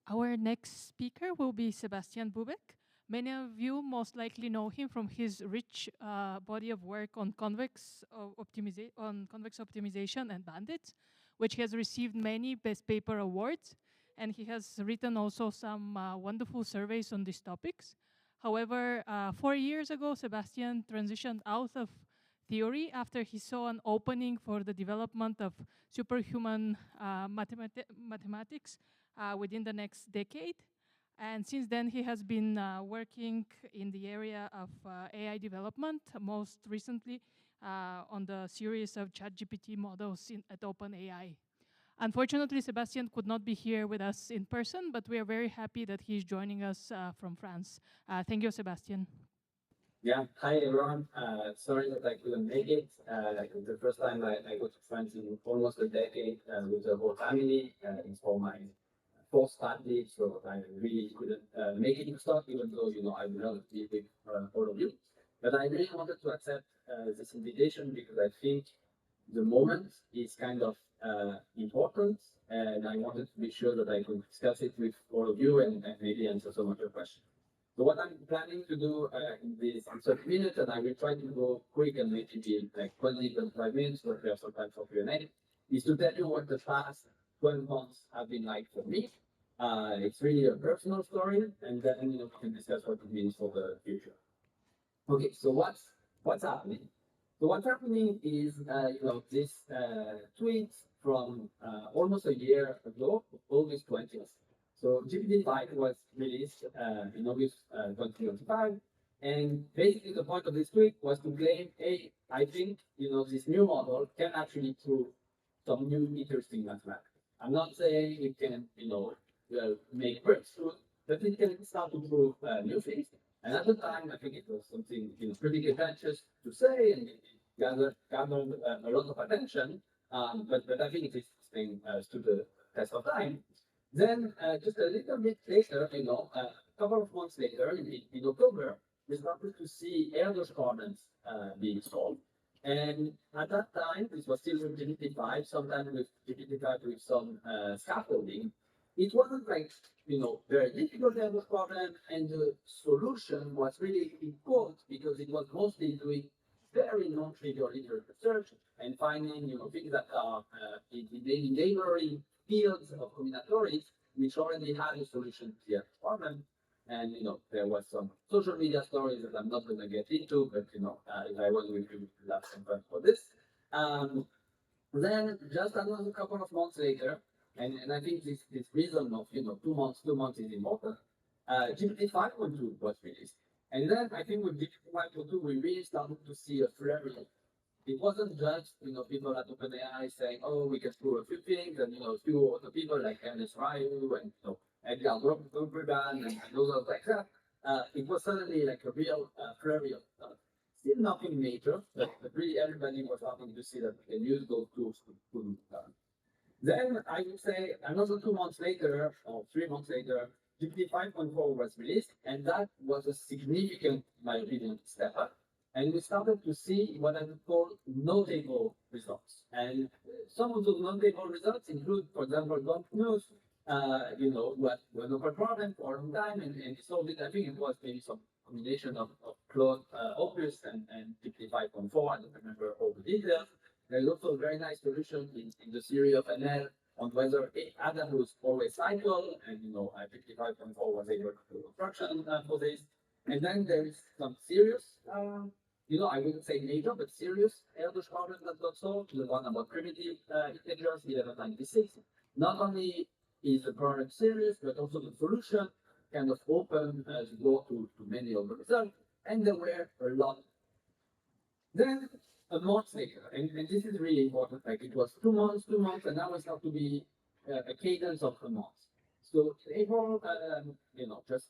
Our next speaker will be Sébastien Bubeck. Many of you most likely know him from his rich body of work on convex optimization and bandits, which has received many best paper awards, and he has written also some wonderful surveys on these topics. However, 4 years ago, Sebastian transitioned out of theory after he saw an opening for the development of superhuman mathematics within the next decade. And since then, he has been working in the area of AI development, most recently on the series of ChatGPT models at OpenAI. Unfortunately, Sebastian could not be here with us in person, but we are very happy that he's joining us from France. Thank you, Sebastian. Yeah, hi everyone. Sorry that I couldn't make it. The first time I go to France in almost a decade with the whole family. It's for my fourth study, so I really couldn't make it to start, even though I would love to be with all of you. But I really wanted to accept this invitation because I think the moment is kind of important, and I wanted to be sure that I could discuss it with all of you and maybe answer some of your questions. So what I'm planning to do in this 30 minutes, and I will try to go quick and maybe be like 20, 25 minutes, but we have some time for Q&A, is to tell you what the past 12 months have been like for me. It's really a personal story, and then we can discuss what it means for the future. Okay, so what's happening? So what's happening is this tweet from almost a year ago, August 20th. So GPT-5 was released in August 2025, and basically the point of this tweet was to claim, hey, I think this new model can actually prove some new interesting mathematics. I'm not saying it can make breakthroughs, but it can start to prove new things. And at the time, I think it was something pretty contentious to say, and it gathered a lot of attention. But I think it is thing stood the test of time. Then just a little bit later, a couple of months later, in October, we started to see Erdos gardens being solved. And at that time, this was still with GPT-5, sometimes with GPT-5 with some scaffolding. It wasn't like very difficult to have a problem, and the solution was really important because it was mostly doing very non-trivial literate research and finding things that are in neighboring fields of combinatorics, which already had a solution to the problem. And there was some social media stories that I'm not going to get into, but if I was, we could have some fun for this. Then just another couple of months later, and I think this reason of 2 months is important. GPT 5.2 was released, and then I think with GPT 5.2 we really started to see a flurry. It wasn't just people at OpenAI saying, "Oh, we can prove a few things," and a few other people like Ernest Ryu and Edgar Brugman and those others like that. It was suddenly like a real flurry of stuff. Still nothing major, but really everybody was starting to see that we can use those tools to do that. Then I would say another 2 months later, or 3 months later, GPT 5.4 was released, and that was a significant, in my opinion, step up. And we started to see what I would call notable results. And some of those notable results include, for example, Don News, what was a problem for a long time, and solved it. I think it was maybe some combination of Claude Opus and GPT 5.4. I don't remember all the details. There's also a very nice solution in the theory of NL on whether Adam was always cycle, and GPT 5.4 was able to do construction for this. And then there is some serious, I wouldn't say major, but serious Erdos problems that got solved. The one about primitive integers, 1196. Not only is the problem serious, but also the solution kind of open as you go to many of the results. And there were a lot. Then a month later, and this is really important, like it was 2 months, and now it's not to be a cadence of a month. So in April, just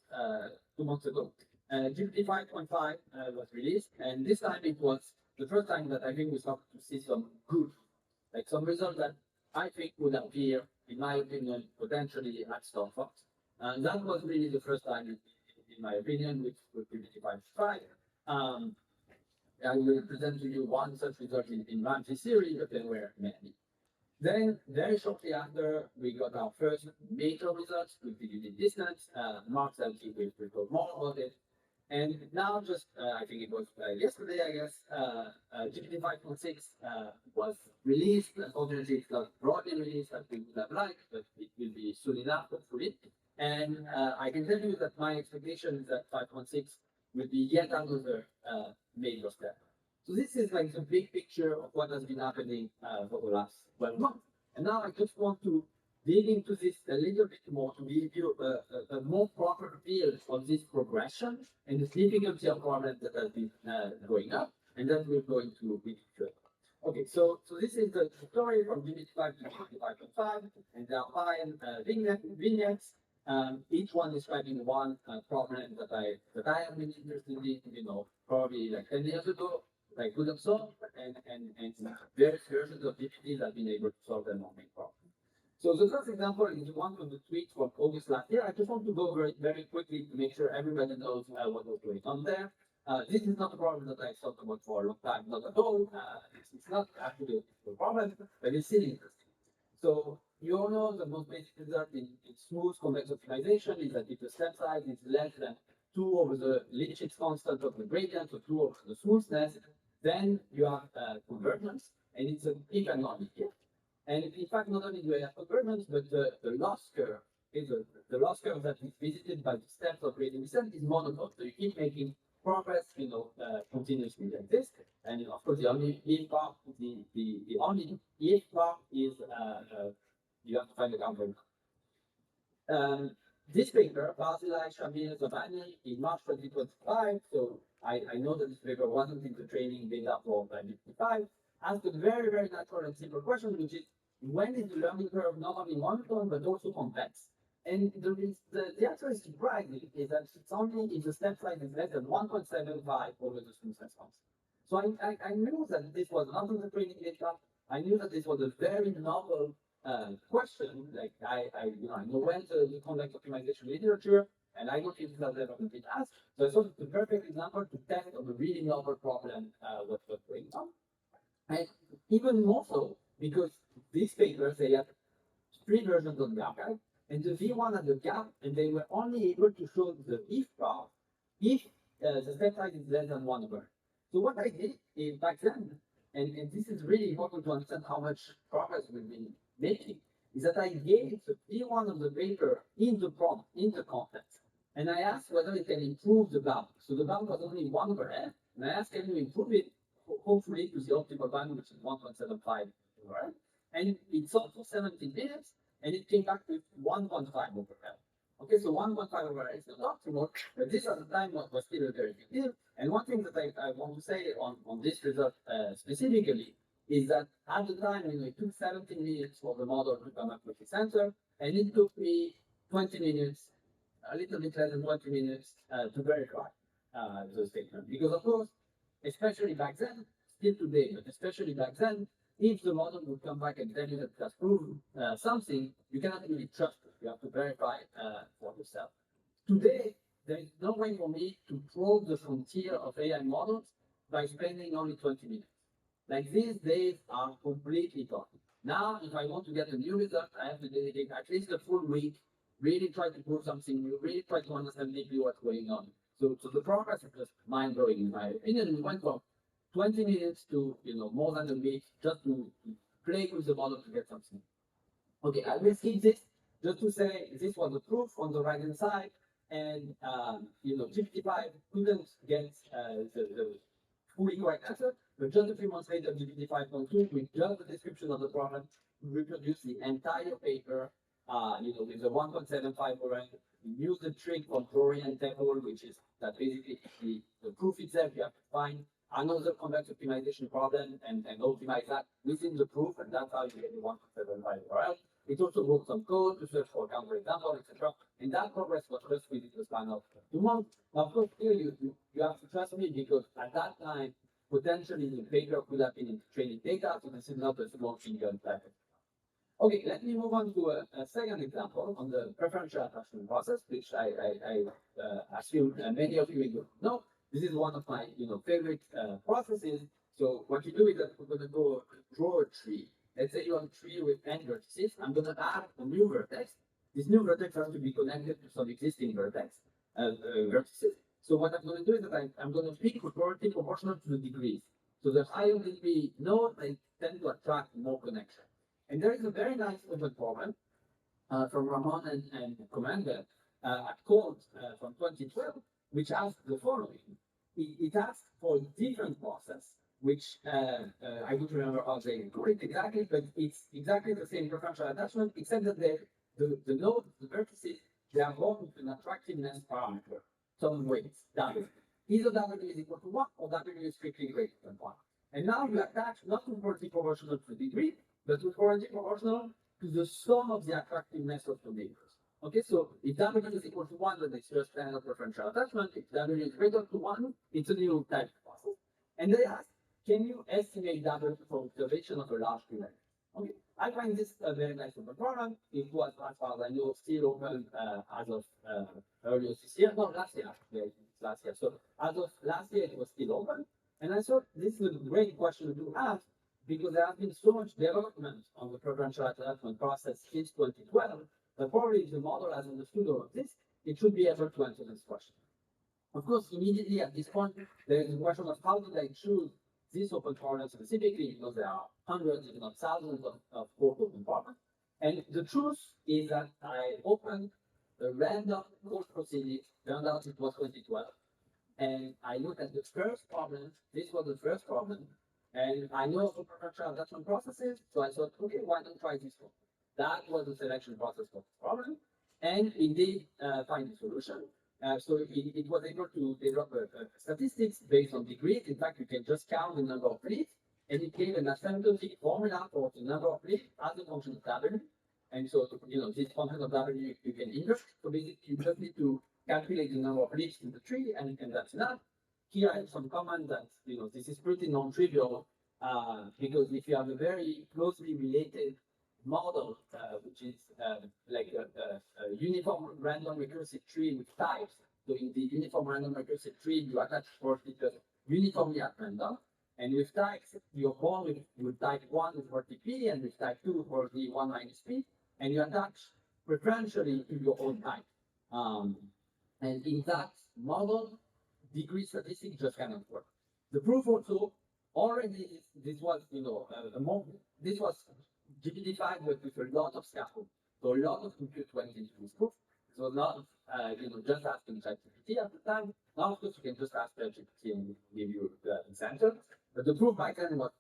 2 months ago, GPT 5.5 was released, and this time it was the first time that I think we started to see some good, like some results that I think would appear, in my opinion, potentially at STOC. And that was really the first time, in my opinion, with GPT 5.5. I will present to you one such result in Ramsey series, but there were many. Then, very shortly after, we got our first major results with the distance. Mark said he will talk more about it. And now, just I think it was yesterday, I guess, GPT 5.6 was released. Unfortunately, it's not broadly released as we would have liked, but it will be soon enough, hopefully. And I can tell you that my expectation is that 5.6 will be yet another major step. So this is like the big picture of what has been happening for the last 12 months. And now I just want to dig into this a little bit more to give you a more proper feel of this progression and the difficulty of problems that has been going up, and then we're going to be further. Okay, so this is the story from Unit 5 to Unit 5.5, and there are five vignettes. Each one describing one problem that I have been interested in, probably like 10 years ago, like could have solved, and various versions of GPTs have been able to solve them on main problem. So the first example is one from the tweet from August last year. I just want to go very, very quickly to make sure everybody knows what was going on there. This is not a problem that I thought about for a long time, not at all. It's not actually a problem, but it's still interesting. So you all know the most basic result in smooth convex optimization is that if the step size is less than 2 over the Lipschitz constant of the gradient, so 2 over the smoothness, then you have convergence, and it's an if and only if. And in fact, not only do I have convergence, but the loss curve is the loss curve that is visited by the steps of gradient descent is monotone. So you keep making progress, continuously like this. And of course, the only if part, the only if part is you have to find the counter. This paper, Barzilai, Shamir, Zabani, in March 2025, so I know that this paper wasn't in the training data for 55, asked a very, very natural and simple question, which is, when is the learning curve not only monotone, but also convex? And the answer is surprising, is that it's only if the step size is less than 1.75 over the smoothness constant. So I knew that this was not in the training data. I knew that this was a very novel question. Like I know well the convex optimization literature, and I don't think that ever been asked. So I thought it's a perfect example to test on a really novel problem what's going on. And even more so, because these papers, they have 3 versions of the archive, and the V1 had the gap, and they were only able to show the if part if the step size is less than 1 over. So what I did is back then, and this is really important to understand how much progress we've been making, is that I gave the V1 of the paper in the prompt, in the content, and I asked whether it can improve the bound. So the bound was only 1 over f, and I asked, can you improve it, hopefully to the optimal value, which is 1.75 over f. And it solved for 17 minutes, and it came back with 1.5 over L. Okay, so 1.5 over L is not optimal, but this at the time was still a very big deal. And one thing that I want to say on this result specifically is that at the time, it took 17 minutes for the model to come up with its answer, and it took me 20 minutes, a little bit less than 20 minutes to verify the statement. Because of course, especially back then, still today, but especially back then, if the model would come back and tell you that it has proven something, you cannot really trust it. You have to verify for yourself. Today, there is no way for me to probe the frontier of AI models by spending only 20 minutes. Like these days are completely gone. Now, if I want to get a new result, I have to dedicate at least a full week, really try to prove something new, really try to understand deeply what's going on. So the progress is just mind-blowing in my opinion. We went from 20 minutes to more than a week just to play with the model to get something. Okay, I will skip this just to say this was the proof on the right hand side, and GPT-5 couldn't get the fully correct answer, but just a few months later, GPT 5.2 with just the description of the problem reproduced the entire paper, with the 1.75 rank. We use the trick from Florian table, which is that basically the proof itself you have to find another convex optimization problem and optimize that within the proof, and that's how you get the 1.75 URL. It also wrote some code to search for counterexample, etc. And that progress was just within the span of 2 months. Now, of course, here you have to trust me, because at that time, potentially the paper could have been in training data, so this is not a small finger package. Okay, let me move on to a second example on the preferential attachment process, which I assume many of you know. This is one of my favorite processes. So what you do is that we're going to go draw a tree, let's say you have a tree with n vertices. I'm going to add a new vertex. This new vertex has to be connected to some existing vertices. So what I'm going to do is that I'm going to pick property proportional to the degrees. So the higher the degree node, they tend to attract more connection. And there is a very nice open problem from Ramon and Commander at Code from 2012, which asks the following. It asks for a different process, which I don't remember how they call it exactly, but it's exactly the same preferential attachment, except that the nodes, the vertices, they are born with an attractiveness parameter, some weights, W. Either W is equal to 1 or W is strictly greater than 1. And now you attach not to property proportional to the degree, but to property proportional to the sum of the attractiveness of the neighbors. Okay, so if W is equal to 1, then it's just standard preferential attachment. If W is greater to 1, it's a new type of process. And they ask, can you estimate W for observation of a large period? Okay, I find this a very nice open problem. It was, as far as I know, still open as of earlier this year. No, last year. Last year. So as of last year, it was still open. And I thought this is a great question to ask because there has been so much development on the preferential attachment process since 2012 that probably if the model has understood all of this, it should be able to answer this question. Of course, immediately at this point, there is a question of how did I choose this open problem specifically, because there are hundreds, if not thousands, of code open problems. And the truth is that I opened a random code proceeding, turned out it was 2012. And I looked at the first problem, this was the first problem, and I know the preferential attachment processes, so I thought, okay, why not try this one? That was the selection process for this problem, and it did find a solution. So it was able to develop a statistics based on degrees. In fact, you can just count the number of leads, and it gave an asymptotic formula for the number of leads as a function of W. And so, this function of W you can invert. So basically, you just need to calculate the number of leads in the tree, and that's enough. Here I have some comment that this is pretty non-trivial because if you have a very closely related model, which is like a uniform random recursive tree with types. So in the uniform random recursive tree, you attach vertices uniformly at random. And with types, you're born with type 1 with verti p, and with type 2 for the 1 minus p, and you attach preferentially to your own type. And in that model, degree statistics just cannot work. The proof also already this was this was GPT-5 with a lot of scaffold, so a lot of compute went into this proof. So not just asking ChatGPT at the time. Now of course you can just ask ChatGPT and give you the answer. But the proof back then was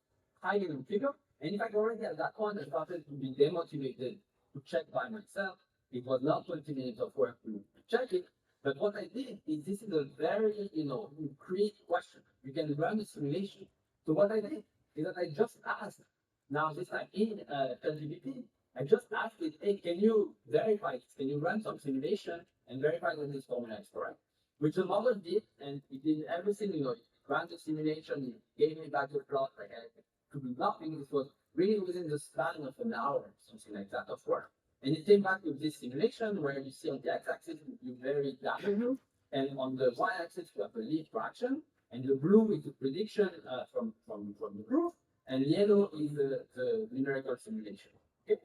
highly non-trivial. And in fact already at that point I started to be demotivated to check by myself. It was not 20 minutes of work to check it. But what I did is this is a very concrete question. You can run a simulation. So what I did is that I just asked, now this time in ChatGPT, I just asked it, hey, can you verify this? Can you run some simulation and verify that this formula is correct? Which the model did, and it did everything, it ran the simulation, it gave me back the plot, like I could do nothing. This was really within the span of an hour, something like that of work. And it came back with this simulation where you see on the x-axis you vary W, and on the y-axis you have the lead fraction, and the blue is the prediction from the proof, and yellow is the numerical simulation. Okay?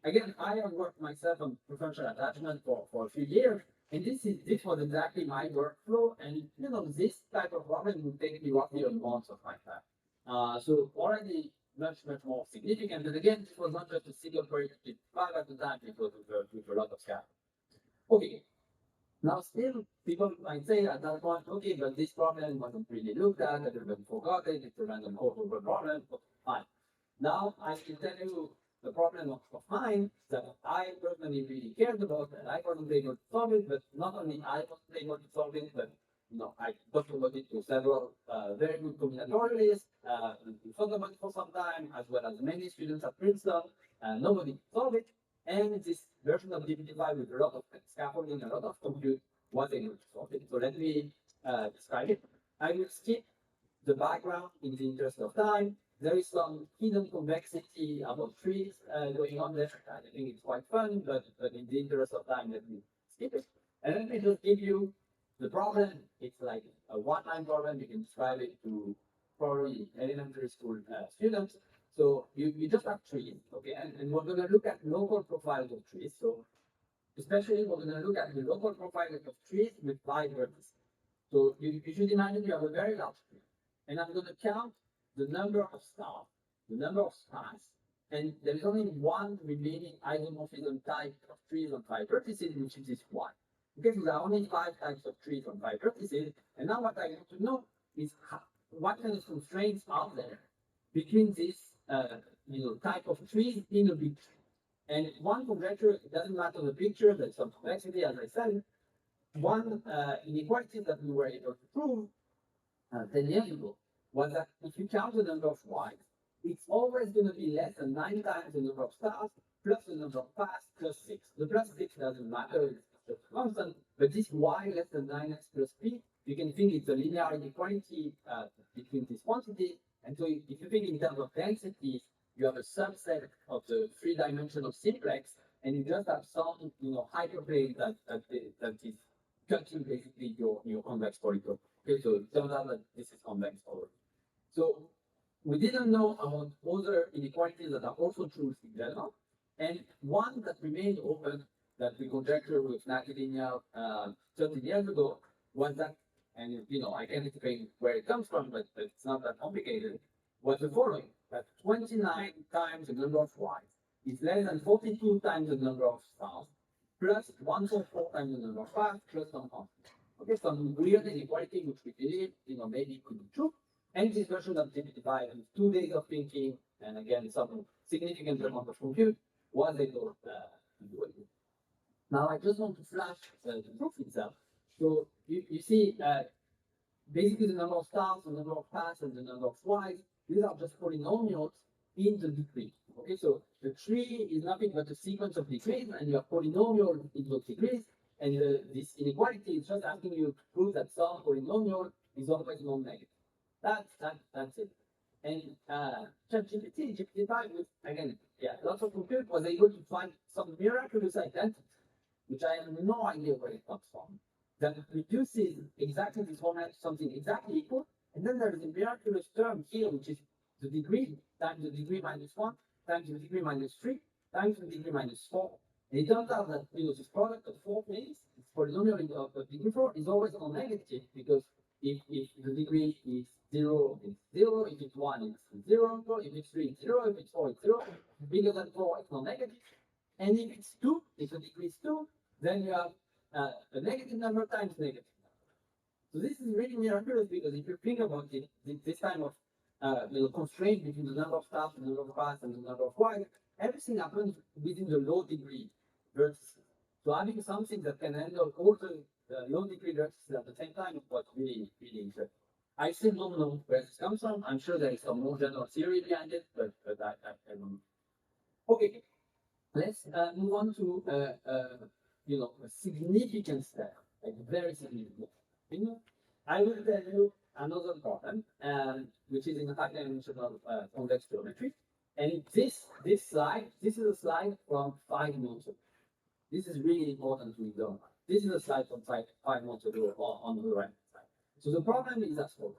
Again, I have worked myself on preferential attachment for a few years, and this was exactly my workflow, and this type of problem would take me roughly a month of my time. So already much more significant. And again, this was not just a single project with 5 at the time, it was with a lot of scale. Okay. Now still people might say at that point, okay, but this problem wasn't really looked at, everybody forgot it, it's a random code over problem. Fine. Now I can tell you the problem of mine that I personally really cared about, and I wasn't able to solve it, but not only I wasn't able to solve it, but I talked about it to several very good combinatorics, who thought about it for some time, as well as many students at Princeton, and nobody could solve it. And this version of GPT-5 with a lot of scaffolding, a lot of compute, was able to solve it. So let me describe it. I will skip the background in the interest of time. There is some hidden complexity about trees going on there. I think it's quite fun, but in the interest of time, let me skip it. And let me just give you the problem. It's like a one-line problem. You can describe it to probably elementary school students. So you just have trees, okay? And we're going to look at local profiles of trees. So especially we're going to look at the local profiles of trees with 5 vertices. So you should imagine you have a very large tree. And I'm going to count the number of stars, the number of spines, and there is only one remaining isomorphism type of trees on 5 vertices, which is this one. Okay, so there are only 5 types of trees on 5 vertices, and now what I want to know is what kind of constraints are there between this type of trees in a big tree. And one conjecture, it doesn't matter the picture, there's some complexity, as I said. One inequality that we were able to prove 10 years ago was that if you count the number of Ys, it's always going to be less than 9 times the number of stars plus the number of paths plus 6. The plus 6 doesn't matter, it's just constant, but this Y less than 9x plus P, you can think it's a linear inequality between these quantities. And so if you think in terms of densities, you have a subset of the 3-dimensional simplex, and you just have some hyperplane that is cutting basically your convex polytope. Okay, so it turns out that this is convex already. So we didn't know about other inequalities that are also true in general. And one that remained open that we conjectured with nacilinear 13 years ago was that, and I can't explain where it comes from, but it's not that complicated, was the following, that 29 times the number of Ys is less than 42 times the number of stars, plus 1.4 times the number of paths, plus some constant. Okay, some weird inequality which we believe, maybe could be true. And this version of GPT-5 in 2 days of thinking, and again, some significant amount of compute, was able to do it. Now, I just want to flash the proof itself. So you see, basically the number of stars, the number of paths, and the number of Ys, these are just polynomials in the degree. Okay, so the tree is nothing but a sequence of degrees, and you have polynomial in those degrees. And this inequality is just asking you to prove that some polynomial is always non-negative. That's it. And ChatGPT, GPT-5, again, lots of compute, was able to find some miraculous identity, which I have no idea where it comes from, that reduces exactly this formula to something exactly equal. And then there is a miraculous term here, which is the degree times the degree minus 1 times the degree minus 3 times the degree minus 4. And it turns out that this product of 4 things, this polynomial of degree 4, is always non-negative, because if the degree is 0, it's 0. If it's 1, it's 0. If it's 3, it's 0. If it's 4, it's 0. Bigger than 4, it's non-negative. And if it's 2, if the degree is 2, then you have a negative number times negative number. So this is really miraculous, because if you think about it, this kind of constraint between the number of stars, the number of paths, and the number of Ys, everything happens within the low degree vertices. So having something that can handle all the low degree vertices at the same time is what's really, really interesting. I still don't know where this comes from. I'm sure there is some more general theory behind it, but I don't know. Okay, let's move on to a significant step, like very significant. I will tell you another problem, which is in high-dimensional convex geometry. And this slide, this is a slide from 5 months ago. This is really important to know. This is a slide from 5 months ago on the right side. So the problem is as follows.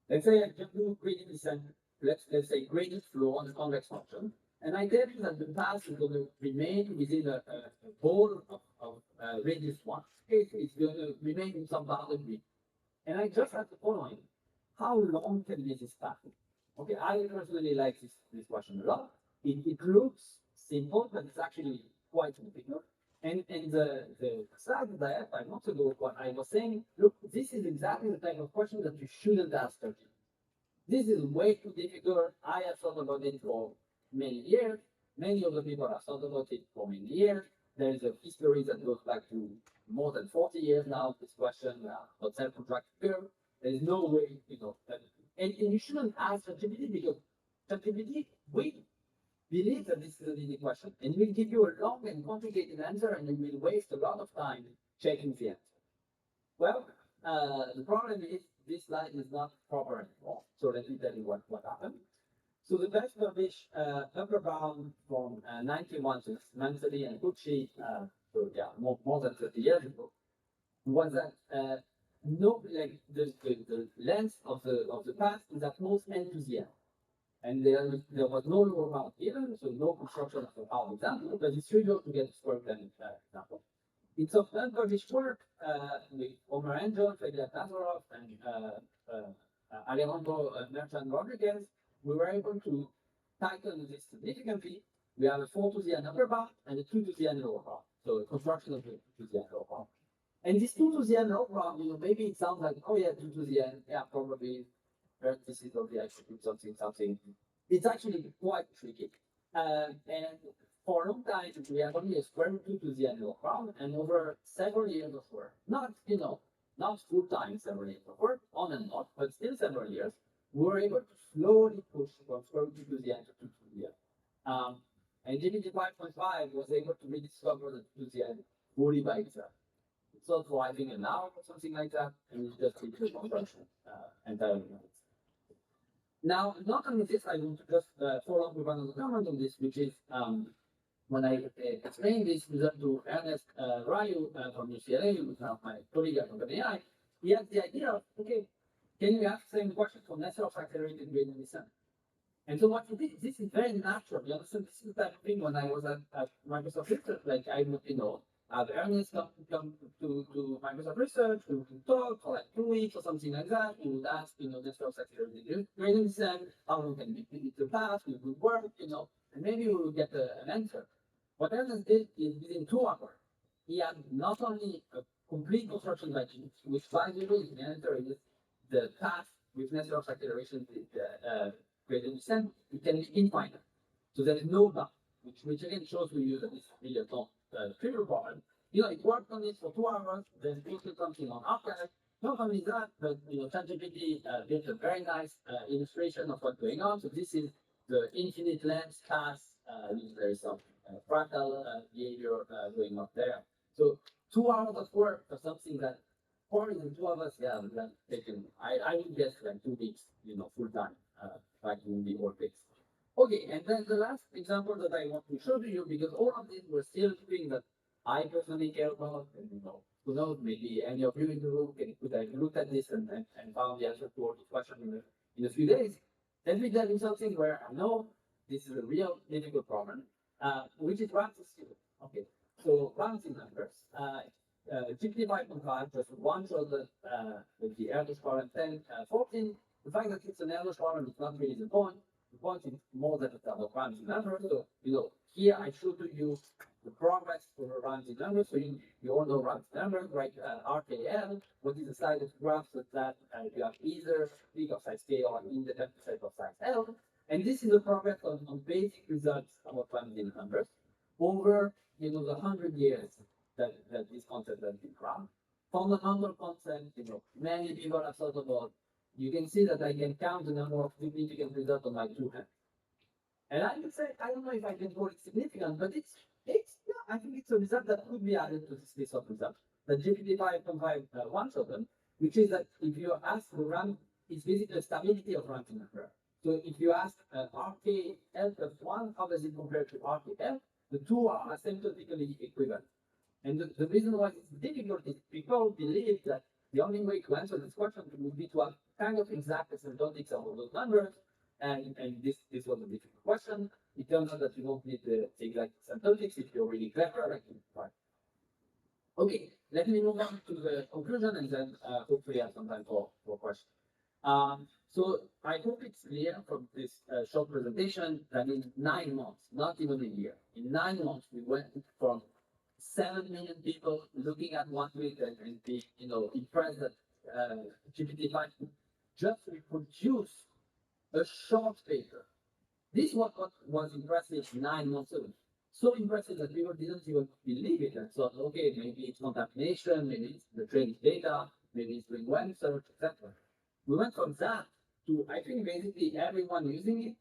Let's say I just do gradient descent. Let's say gradient flow on the convex function. And I tell you that the path is going to remain within a ball of radius 1. Okay, so it's going to remain in some boundary. And I just have the following. How long can this path? Okay, I personally like this question a lot. It looks simple, but it's actually quite difficult. And the slide that I had 5 months ago, what I was saying, look, this is exactly the type of question that you shouldn't ask ChatGPT. This is way too difficult. I have thought about it for many years. Many other people have thought about it for many years. There is a history that goes back to more than 40 years now. This question about self-contracted curve. There is no way, and you shouldn't ask ChatGPT, because ChatGPT will believe that this is an easy question, and will give you a long and complicated answer, and you will waste a lot of time checking the answer. Well, the problem is this slide is not proper anymore. So let me tell you what happened. So the best published upper bound from 91, so Manseli and Gucci, more than 30 years ago, was that the length of the path is at most n to the n. And there was no lower bound given, so no construction of a bound example, but it's trivial to get a square root example. In some unpublished work with Omer Angel, Fedya Nazarov, and Alejandro Merchant Rodriguez, we were able to tighten this significantly. We have a 4 to the n upper bound and a 2 to the n lower bound. So a construction of the 2 to the n lower bound. And this 2 to the n lower bound, maybe it sounds like, oh yeah, 2 to the n, yeah, probably parentheses of the attribute something. It's actually quite tricky. And for a long time, we had only a square root 2 to the n lower bound, and over several years of work, not full time several years of work, on and off, but still several years, we were able to slowly push from square root 2 to the n to 2 to the n. And GPT 5.5 was able to rediscover the 2 to the n fully by itself. It's not for having an hour or something like that, and it's just into the construction entirely. Now, not only this, I want to just follow up with another comment on this, which is when I explained this result to Ernest Ryu from UCLA, who's now my colleague at OpenAI, he had the idea of, okay, can you ask the same question for network accelerated gradient descent? And so what he did, this is very natural. You understand, this is the type of thing when I was at Microsoft Research, like I would, have Ernest come to Microsoft Research to talk for like 2 weeks or something like that. We would ask, network accelerated gradient descent, how long can we predict the path, we would work, and maybe we will get an answer. What Ernest did is within 2 hours, he had not only a complete construction by chance, which by the way, the answer is the path with network acceleration, the gradient descent, it can be infinite. So there is no bound, which again shows we use this really trivial problem. It worked on this for 2 hours, then posted something on archive. Not only that, but ChatGPT built a very nice illustration of what's going on. So this is the infinite length class. There is some fractal behavior going on there. So 2 hours of work for something that probably the 2 of us, yeah, that taken. I would guess like 2 weeks, full time, back in the old days. Okay, and then the last example that I want to show to you, because all of these were still things that I personally care about, and who knows, maybe any of you in the room could have looked at this and found the answer to all these questions in a few days. Let me tell you something where I know this is a real difficult problem, which is Ramsey series. Okay, so Ramsey numbers. GPT 5.5 just one chosen with the Erdős column 10, 14. The fact that it's an Erdős column is not really the point. The point is more than a of Ramsey numbers. So, here I show to you the progress for a Ramsey number. So you all know Ramsey numbers, right? RKL, what is the size of the graph so that you have either peak of size K or independent set of size L. And this is the progress on basic results of Ramsey numbers over, the 100 years that this concept has been around. Fundamental concept, many people have thought about. You can see that I can count the number of significant results on my 2 hands. And I would say, I don't know if I can call it significant, but I think it's a result that could be added to this list of results. The GPT 5.5 one of them, which is that if you ask the RAM, it's basically the stability of Ramsey number. So if you ask RKL plus 1, how does it compare to RKL? The two are asymptotically equivalent. And the reason why it's difficult is people believe that the only way to answer this question would be to have kind of exact asymptotics of all those numbers. And this was a difficult question. It turns out that you don't need the exact asymptotics if you're really clever, like fine. Okay, let me move on to the conclusion and then hopefully have some time for questions. So I hope it's clear from this short presentation that in 9 months, not even a year, in 9 months we went from 7 million people looking at one tweet and being, impressed that GPT-5 just reproduce a short paper. This was what was impressive 9 months ago. So impressive that people didn't even believe it and thought, okay, maybe it's contamination, maybe it's the training data, maybe it's doing web search, etc. We went from that to, I think, basically everyone using it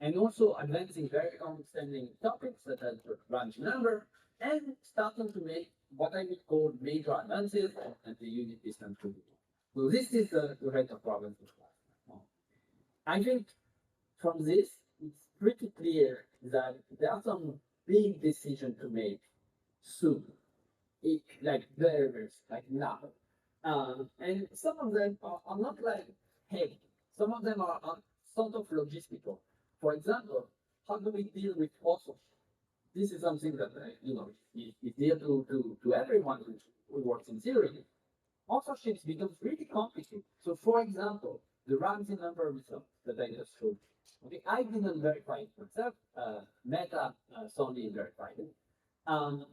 and also advancing very outstanding topics such as the branch number and starting to make what I would call major advances and the unit distance to do. So this is the rate of progress. I think from this, it's pretty clear that there are some big decisions to make soon, like very, like now. And some of them are not like heavy. Some of them are sort of logistical. For example, how do we deal with authorship? This is something that is dear to everyone who works in theory. Authorship becomes really complicated. So, for example, the Ramsey number result that I just showed. Okay, I didn't verify it myself. Meta solely verified it. Um,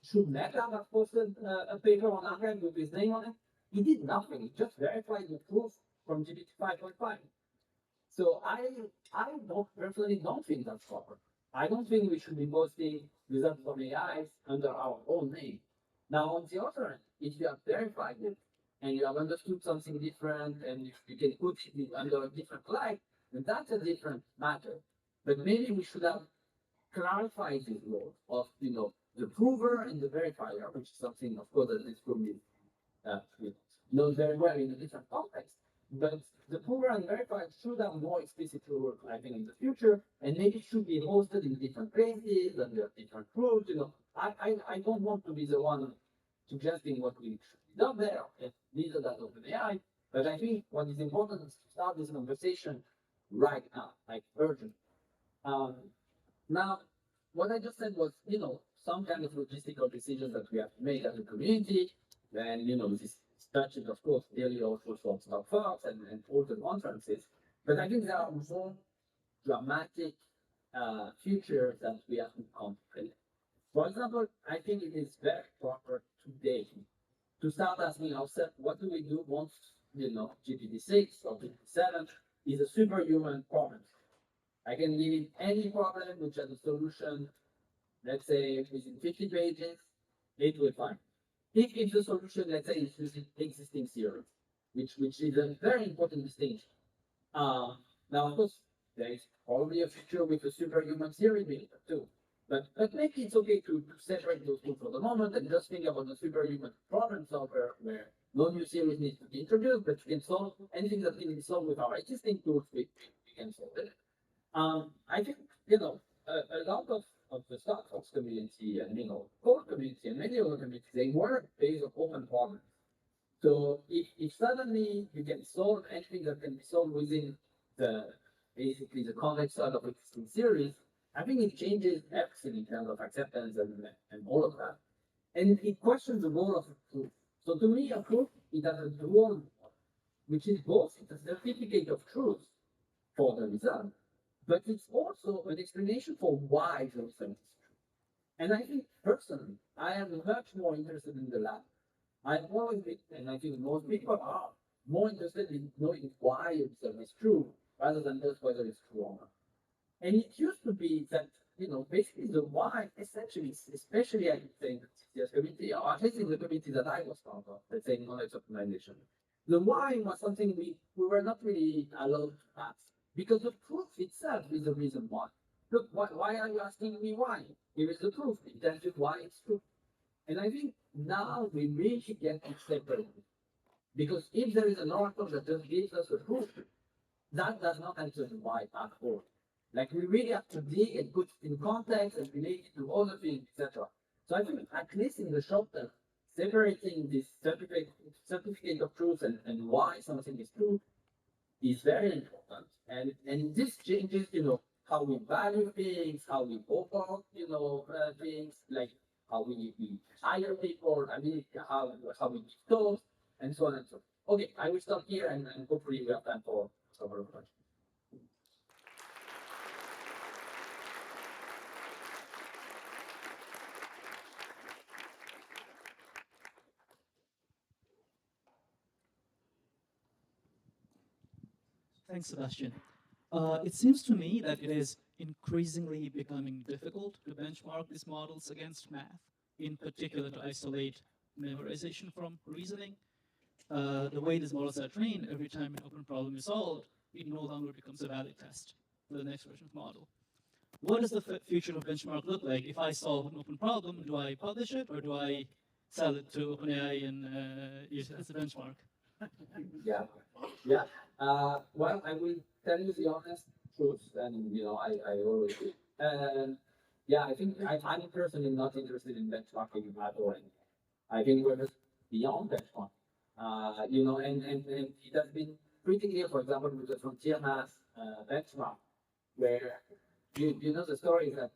should Meta have posted a paper on Archive with his name on it? He did nothing. He just verified the proof from GPT 5.5. So I don't personally don't think that's proper. I don't think we should be posting results from AIs under our own name. Now, on the other hand, if you have verified it and you have understood something different and you can put it under a different light, then that's a different matter. But maybe we should have clarified this role of the prover and the verifier, which is something, of course, that this group knows very well in a different context. But the prover and verifier should have more explicit role, I think, in the future, and maybe should be hosted in different places under different rules. I don't want to be the one suggesting what we should be done there. These are that open AI. But I think what is important is to start this conversation right now, like urgent. Um, Now, what I just said was, some kind of logistical decisions that we have to make as a community. And, this touches, of course, daily also for STOC and all the conferences. But I think there are more dramatic futures that we have to contemplate. For example, I think it is very proper today to start asking ourselves, what do we do once, GPT-6 or GPT-7 is a superhuman problem? I can give it any problem which has a solution, let's say within 50 pages, it will find. If the solution, let's say, is using existing theory, which is a very important distinction. Now, of course, there is probably a future with a superhuman theory builder too. But maybe it's okay to separate those two for the moment and just think about the superhuman problem solver where no new theories need to be introduced, but we can solve anything that can be solved with our existing tools, we can solve it. I think, a lot of the StockFox community and, core community and many other communities, they work based on open problems. So if suddenly you can solve anything that can be solved within basically the context of existing theories, I think it changes everything in terms of acceptance and all of that. And it questions the role of a proof. So to me, a proof, it has a dual, which is both a certificate of truth for the result, but it's also an explanation for why those things is true. And I think personally, I am much more interested in the lab. I've always been, and I think most people are more interested in knowing why a result is true rather than just whether it's true or not. And it used to be that, basically the why, essentially, especially I would say in the CCS community, or at least in the community that I was part of, let's say knowledge optimization, the why was something we were not really allowed to ask. Because the proof itself is the reason why. Look, why are you asking me why? Here is the proof. It tells you why it's true. And I think now we really get to separate it. Because if there is an oracle that just gives us a proof, that does not answer the why at all. Like we really have to dig and put it in context and relate it to other things, etc. So I think at least in the short term, separating this certificate of truth and why something is true is very important. And this changes, how we value things, how we offer, things, like how we hire people, I mean, how we give talks, and so on and so forth. Okay, I will stop here and hopefully we have time for several questions. Thanks, Sebastian. It seems to me that it is increasingly becoming difficult to benchmark these models against math, in particular to isolate memorization from reasoning. The way these models are trained, every time an open problem is solved, it no longer becomes a valid test for the next version of the model. What does the future of benchmark look like? If I solve an open problem, do I publish it or do I sell it to OpenAI and use it as a benchmark? Yeah, yeah. Well, I will tell you the honest truth, and I always do. And yeah, I think I'm personally not interested in benchmarking at all. I think we're just beyond benchmarking. And it has been pretty clear, for example, with the frontier math benchmark, where you know the story is that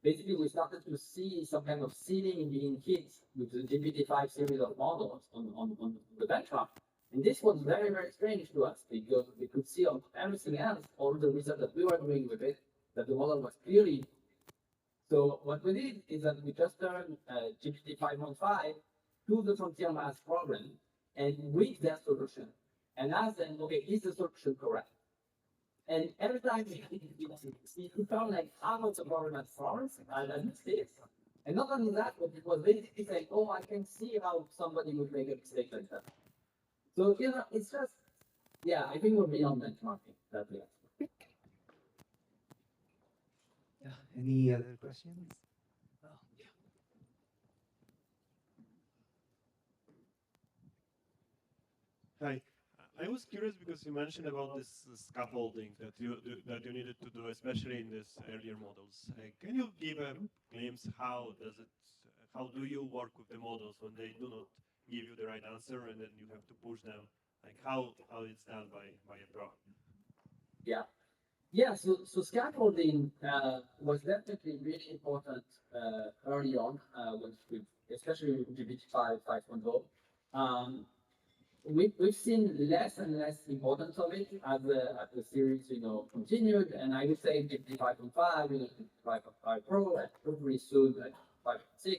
basically we started to see some kind of ceiling being hit with the GPT-5 series of models on the benchmark. And this was very, very strange to us because we could see on everything else, all the research that we were doing with it, that the model was clearly. So what we did is that we just turned GPT 5.5 to the frontier math problem and with their solution and asked them, okay, is the solution correct? And every time we found like half of the problem at first and mistakes. And not only that, but it was basically saying, oh, I can see how somebody would make a mistake like that. So, you know, it's just, yeah, I think we're beyond benchmarking. That way. Yeah. Any other questions? Oh, yeah. Hi. I was curious because you mentioned about this scaffolding that you needed to do, especially in these earlier models. Can you give a glimpse how do you work with the models when they do not give you the right answer and then you have to push them? Like how it's done by a pro? Yeah. Yeah, so scaffolding was definitely really important early on, especially with GPT-5 5.0. We've seen less and less importance of it as the series continued, and I would say GPT 5.5, 5.5 Pro, and hopefully soon like 5.6,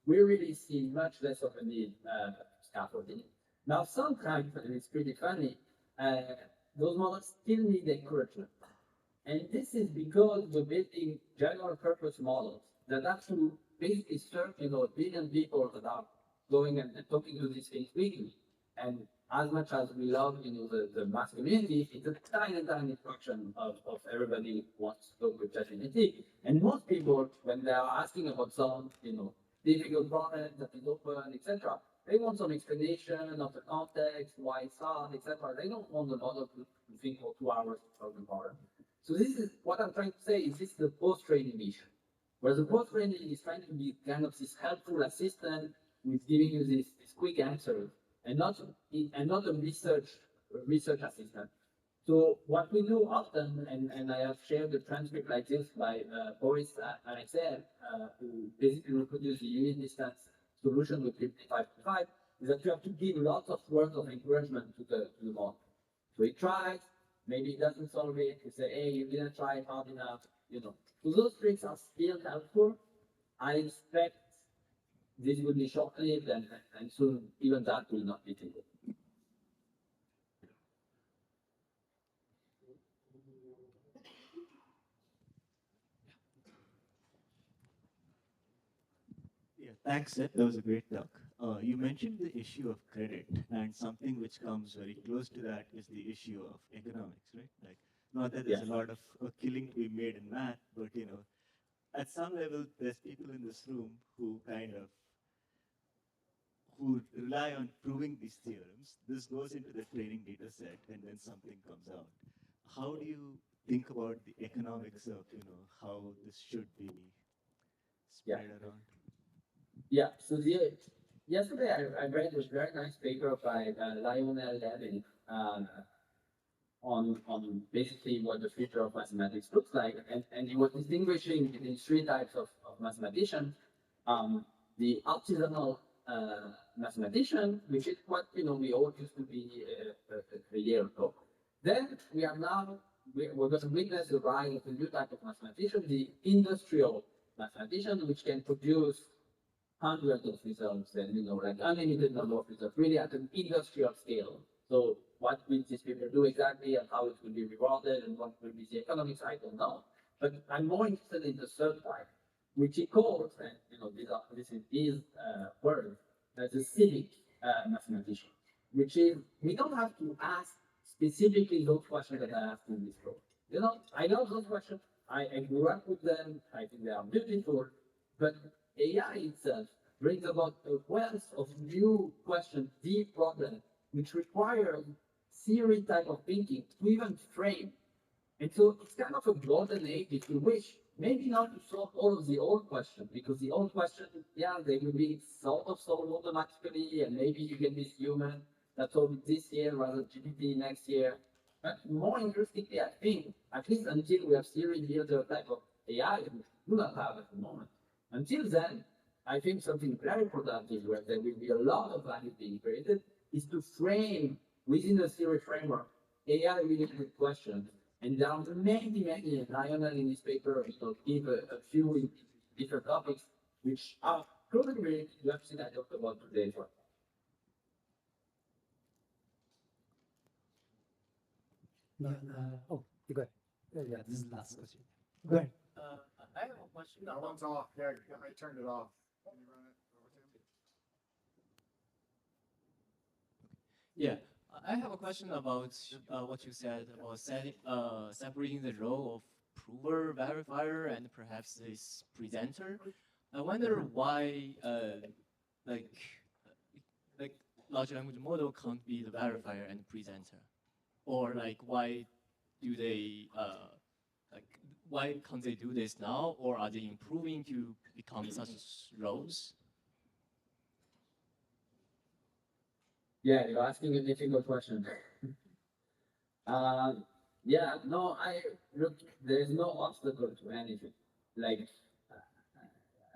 we really see much less of a need for scaffolding. Now sometimes, and it's pretty funny, those models still need encouragement. And this is because we're building general purpose models that have to basically serve, a billion people that are going and talking to these things weekly. And as much as we love, the mass community, it's a tiny, tiny fraction of everybody who wants to talk with ChatGPT. And most people, when they are asking about some, difficult problem that is open, etc., they want some explanation of the context, why it's hard, etc. They don't want the model to think for 2 hours to solve the problem. So this is what I'm trying to say is this is the post-training mission. Whereas the post-training is trying to be kind of this helpful assistant with giving you this quick answer and not a research assistant. So what we do often, and I have shared the transcript like this by Boris Alexeyev, who basically reproduced the unit distance solution with 55.5, is that you have to give lots of words of encouragement to the model. So he tries, maybe he doesn't solve it, you say, hey, you didn't try hard enough, So those tricks are still helpful. I expect this will be short-lived and soon even that will not be taken. Yeah, thanks, Seth. That was a great talk. You mentioned the issue of credit, and something which comes very close to that is the issue of economics, right? Like, not that there's a lot of killing to be made in math, but at some level, there's people in this room who who rely on proving these theorems. This goes into the training data set, and then something comes out. How do you think about the economics of how this should be spread around? Yeah, so yesterday I read this very nice paper by Lionel Levin on basically what the future of mathematics looks like, and he was distinguishing between three types of mathematicians. The artisanal mathematician, which is what we all used to be a year ago. Then we're going to witness the rise of a new type of mathematician, the industrial mathematician, which can produce hundreds of results and like unlimited number of results, really at an industrial scale. So what will these people do exactly and how it will be rewarded and what will be the economics, I don't know. But I'm more interested in the third type, which he calls, and this is his word, as a civic mathematician, which is we don't have to ask specifically those questions that I asked in this talk. I know those questions. I grew up with them. I think they are beautiful, but AI itself brings about a wealth of new questions, deep problems, which require theory type of thinking to even frame. And so it's kind of a golden age, if you wish, maybe not to solve all of the old questions, because the old questions, yeah, they will be sort of solved automatically, and maybe you get this human that solves it this year rather than GPT next year. But more interestingly, I think, at least until we have serious other type of AI, we do not have at the moment. Until then, I think something very productive where there will be a lot of value being created is to frame within a theory framework AI related questions. And there are many, many, Lionel in this paper, give a few different topics which are closely related to everything I talked about today. Yeah, oh, you go ahead. Yeah, this is the last question. Go ahead. I have a question. That one's off. Yeah, I turned it off. Can you run it over to him? Yeah, I have a question about what you said about separating the role of prover, verifier, and perhaps this presenter. I wonder why, like, like large language model can't be the verifier and presenter, or like why do they like why can't they do this now, or are they improving to become such roles? Yeah, you're asking a difficult question. Yeah, no, look, there is no obstacle to anything. Like,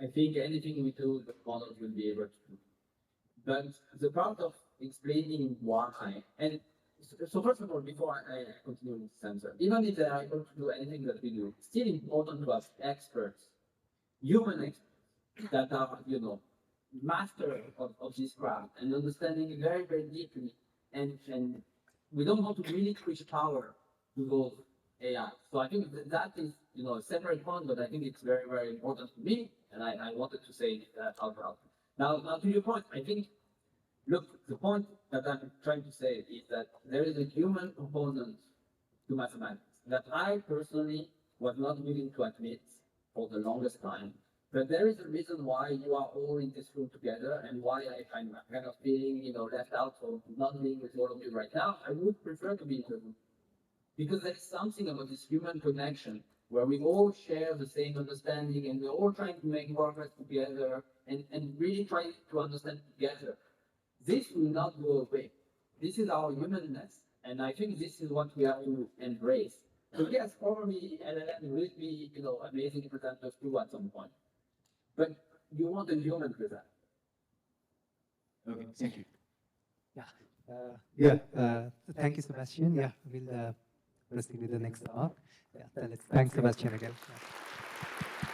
I think anything we do, the models will be able to do. But the part of explaining why, and so first of all, before I continue with this answer, even if they are able to do anything that we do, it's still important to have experts, human experts, that are, master of this craft and understanding it very, very deeply. And we don't want to really push power to those AI. So I think that is, a separate point, but I think it's very, very important to me, and I wanted to say that out loud. Now to your point, I think, look, the point that I'm trying to say is that there is a human component to mathematics that I personally was not willing to admit for the longest time. But there is a reason why you are all in this room together and why I'm kind of feeling, left out for not being with all of you right now. I would prefer to be in the room. Because there is something about this human connection where we all share the same understanding and we're all trying to make progress together and really trying to understand together. This will not go away. This is our humanness. And I think this is what we have to embrace. So yes, probably LLM will be, amazing presenters too at some point. But you want a human presenter. Okay, thank you. Thank you, Sebastian. Yeah, we'll proceed with the next talk. Yeah, thanks, Sebastian, again. Yeah.